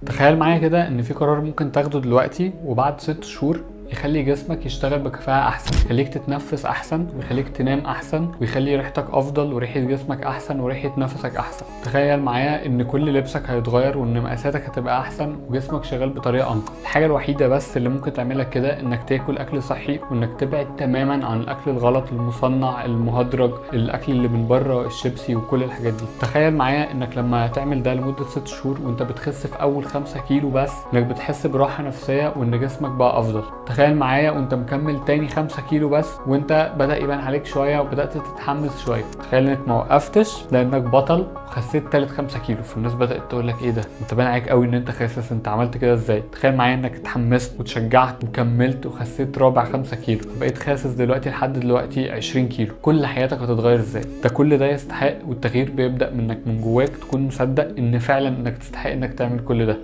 تخيل معايا كده ان في قرار ممكن تاخده دلوقتي وبعد 6 شهور يخلي جسمك يشتغل بكفاءة احسن، يخليك تتنفس احسن ويخليك تنام احسن ويخلي ريحتك افضل وريحة جسمك احسن وريحة نفسك احسن. تخيل معايا ان كل لبسك هيتغير وان مقاساتك هتبقى احسن وجسمك شغال بطريقة انقى. الحاجة الوحيدة بس اللي ممكن تعملها كده انك تاكل اكل صحي وانك تبعد تماما عن الاكل الغلط المصنع المهدرج، الاكل اللي من بره، الشيبسي وكل الحاجات دي. تخيل معايا انك لما تعمل ده لمدة 6 شهور وانت بتخس في اول 5 كيلو بس، انك بتحس براحة نفسية وان جسمك بقى افضل. تخيل معايا وانت مكمل تاني 5 كيلو بس وانت بدأ يبان عليك شوية وبدأت تتحمس شوية. تخيل انك ما وقفتش لانك بطل وخسيت تالت 5 كيلو، فالناس بدأت تقول لك ايه ده، انت باين عليك قوي ان انت خاسس، انت عملت كده ازاي؟ تخيل معايا انك اتحمست وتشجعت وكملت وخسيت رابع 5 كيلو وبقيت خاسس دلوقتي لحد دلوقتي 20 كيلو. كل حياتك هتتغير ازاي؟ ده كل ده يستحق، والتغيير بيبدأ منك من جواك تكون مصدق ان فعلا انك تستحق انك تعمل كل ده.